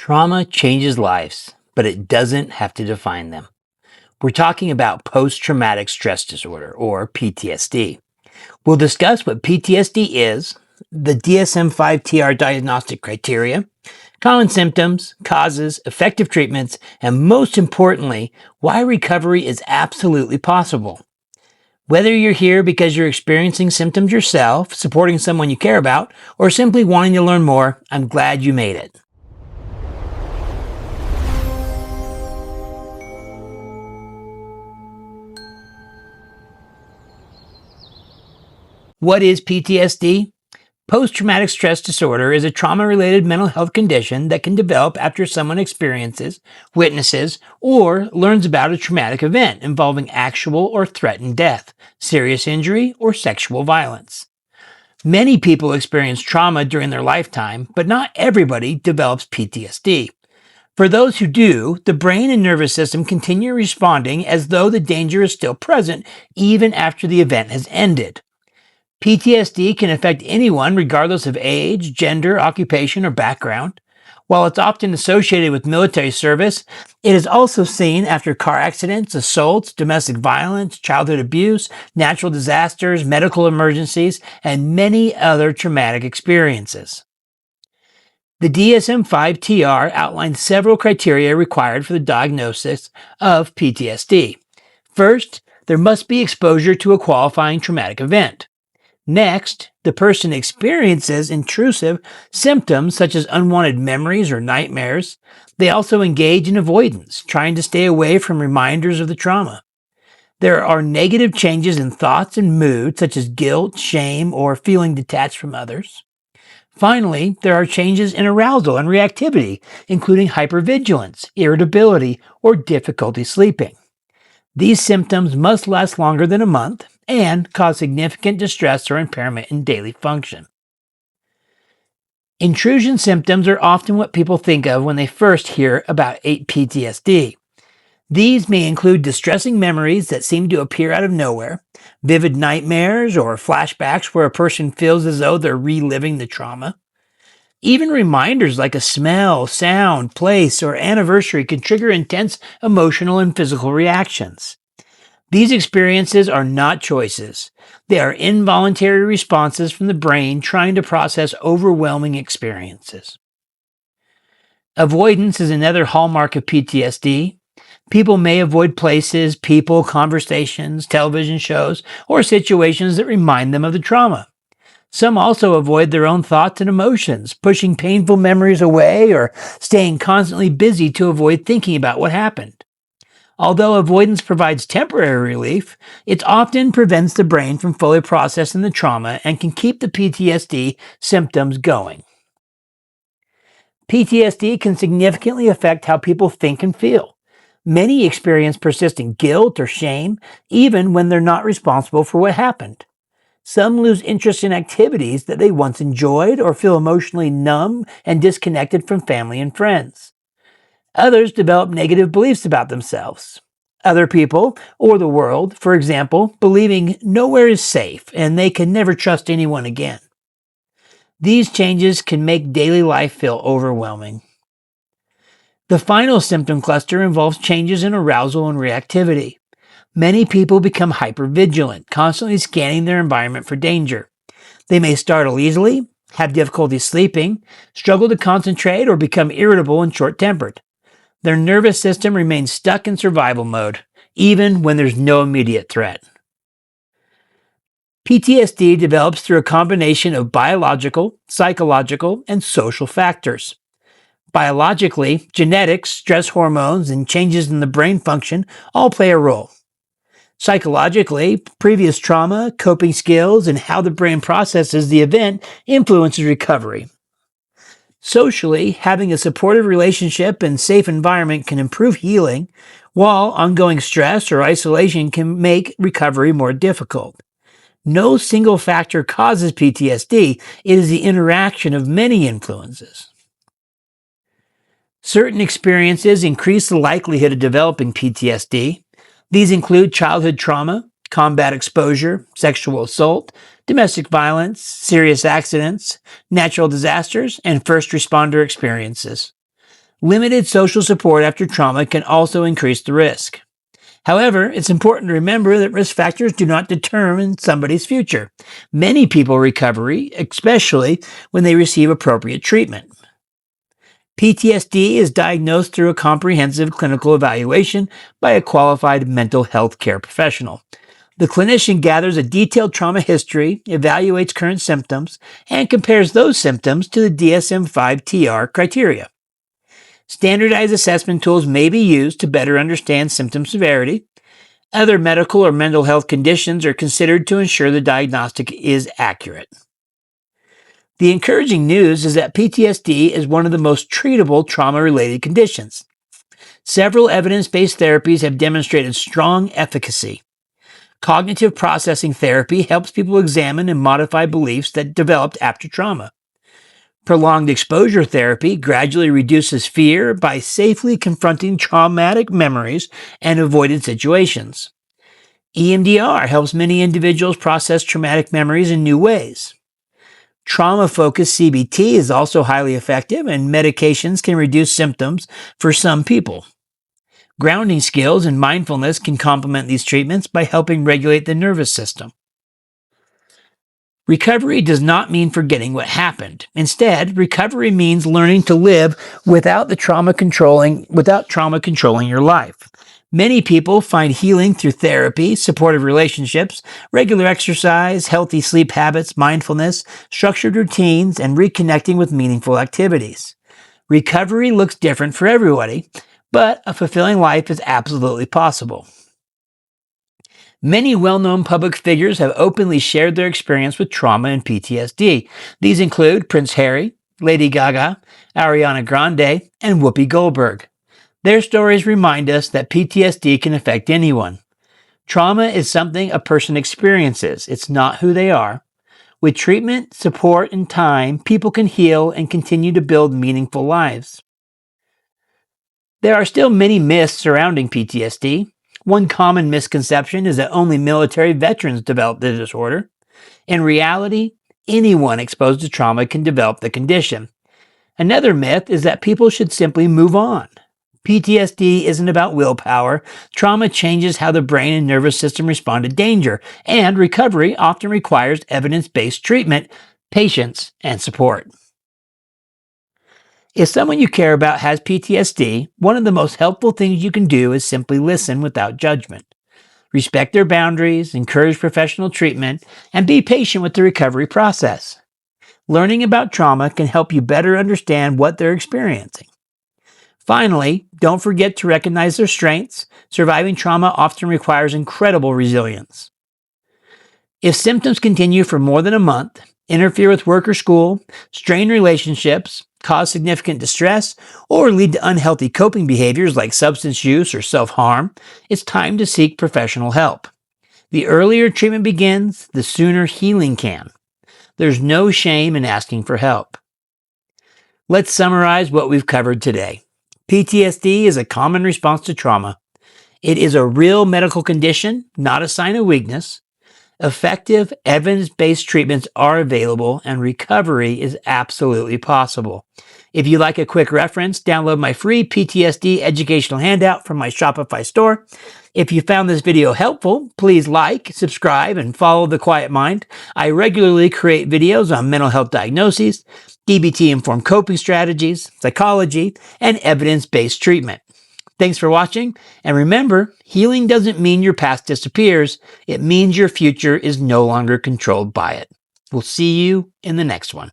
Trauma changes lives, but it doesn't have to define them. We're talking about post-traumatic stress disorder, or PTSD. We'll discuss what PTSD is, the DSM-5-TR diagnostic criteria, common symptoms, causes, effective treatments, and most importantly, why recovery is absolutely possible. Whether you're here because you're experiencing symptoms yourself, supporting someone you care about, or simply wanting to learn more, I'm glad you made it. What is PTSD? Post-traumatic stress disorder is a trauma-related mental health condition that can develop after someone experiences, witnesses, or learns about a traumatic event involving actual or threatened death, serious injury, or sexual violence. Many people experience trauma during their lifetime, but not everybody develops PTSD. For those who do, the brain and nervous system continue responding as though the danger is still present even after the event has ended. PTSD can affect anyone regardless of age, gender, occupation, or background. While it's often associated with military service, it is also seen after car accidents, assaults, domestic violence, childhood abuse, natural disasters, medical emergencies, and many other traumatic experiences. The DSM-5-TR outlines several criteria required for the diagnosis of PTSD. First, there must be exposure to a qualifying traumatic event. Next, the person experiences intrusive symptoms such as unwanted memories or nightmares. They also engage in avoidance, trying to stay away from reminders of the trauma. There are negative changes in thoughts and mood, such as guilt, shame, or feeling detached from others. Finally, there are changes in arousal and reactivity, including hypervigilance, irritability, or difficulty sleeping. These symptoms must last longer than a month and cause significant distress or impairment in daily function. Intrusion symptoms are often what people think of when they first hear about PTSD. These may include distressing memories that seem to appear out of nowhere, vivid nightmares or flashbacks where a person feels as though they're reliving the trauma. Even reminders like a smell, sound, place, or anniversary can trigger intense emotional and physical reactions. These experiences are not choices. They are involuntary responses from the brain trying to process overwhelming experiences. Avoidance is another hallmark of PTSD. People may avoid places, people, conversations, television shows, or situations that remind them of the trauma. Some also avoid their own thoughts and emotions, pushing painful memories away or staying constantly busy to avoid thinking about what happened. Although avoidance provides temporary relief, it often prevents the brain from fully processing the trauma and can keep the PTSD symptoms going. PTSD can significantly affect how people think and feel. Many experience persistent guilt or shame, even when they're not responsible for what happened. Some lose interest in activities that they once enjoyed or feel emotionally numb and disconnected from family and friends. Others develop negative beliefs about themselves. Other people, or the world, for example, believing nowhere is safe and they can never trust anyone again. These changes can make daily life feel overwhelming. The final symptom cluster involves changes in arousal and reactivity. Many people become hypervigilant, constantly scanning their environment for danger. They may startle easily, have difficulty sleeping, struggle to concentrate, or become irritable and short-tempered. Their nervous system remains stuck in survival mode, even when there's no immediate threat. PTSD develops through a combination of biological, psychological, and social factors. Biologically, genetics, stress hormones, and changes in the brain function all play a role. Psychologically, previous trauma, coping skills, and how the brain processes the event influences recovery. Socially, having a supportive relationship and safe environment can improve healing, while ongoing stress or isolation can make recovery more difficult. No single factor causes PTSD. It is the interaction of many influences. Certain experiences increase the likelihood of developing PTSD. These include childhood trauma, combat exposure, sexual assault, domestic violence, serious accidents, natural disasters, and first responder experiences. Limited social support after trauma can also increase the risk. However, it's important to remember that risk factors do not determine somebody's future. Many people recover, especially when they receive appropriate treatment. PTSD is diagnosed through a comprehensive clinical evaluation by a qualified mental health care professional. The clinician gathers a detailed trauma history, evaluates current symptoms, and compares those symptoms to the DSM-5-TR Criteria. Standardized assessment tools may be used to better understand symptom severity. Other medical or mental health conditions are considered to ensure the diagnostic is accurate. The encouraging news is that PTSD is one of the most treatable trauma-related conditions. Several evidence-based therapies have demonstrated strong efficacy. Cognitive processing therapy helps people examine and modify beliefs that developed after trauma. Prolonged exposure therapy gradually reduces fear by safely confronting traumatic memories and avoided situations. EMDR helps many individuals process traumatic memories in new ways. Trauma-focused CBT is also highly effective, and medications can reduce symptoms for some people. Grounding skills and mindfulness can complement these treatments by helping regulate the nervous system. Recovery does not mean forgetting what happened. Instead, recovery means learning to live without trauma controlling your life. Many people find healing through therapy, supportive relationships, regular exercise, healthy sleep habits, mindfulness, structured routines, and reconnecting with meaningful activities. Recovery looks different for everybody, but a fulfilling life is absolutely possible. Many well-known public figures have openly shared their experience with trauma and PTSD. These include Prince Harry, Lady Gaga, Ariana Grande, and Whoopi Goldberg. Their stories remind us that PTSD can affect anyone. Trauma is something a person experiences. It's not who they are. With treatment, support, and time, people can heal and continue to build meaningful lives. There are still many myths surrounding PTSD. One common misconception is that only military veterans develop the disorder. In reality, anyone exposed to trauma can develop the condition. Another myth is that people should simply move on. PTSD isn't about willpower. Trauma changes how the brain and nervous system respond to danger, and recovery often requires evidence-based treatment, patience, and support. If someone you care about has PTSD, one of the most helpful things you can do is simply listen without judgment. Respect their boundaries, encourage professional treatment, and be patient with the recovery process. Learning about trauma can help you better understand what they're experiencing. Finally, don't forget to recognize their strengths. Surviving trauma often requires incredible resilience. If symptoms continue for more than a month, interfere with work or school, strain relationships, cause significant distress, or lead to unhealthy coping behaviors like substance use or self-harm, it's time to seek professional help. The earlier treatment begins, the sooner healing can. There's no shame in asking for help. Let's summarize what we've covered today. PTSD is a common response to trauma. It is a real medical condition, not a sign of weakness. Effective, evidence-based treatments are available, and recovery is absolutely possible. If you'd like a quick reference, download my free PTSD educational handout from my Shopify store. If you found this video helpful, please like, subscribe, and follow The Quiet Mind. I regularly create videos on mental health diagnoses, DBT-informed coping strategies, psychology, and evidence-based treatment. Thanks for watching, and remember, healing doesn't mean your past disappears. It means your future is no longer controlled by it. We'll see you in the next one.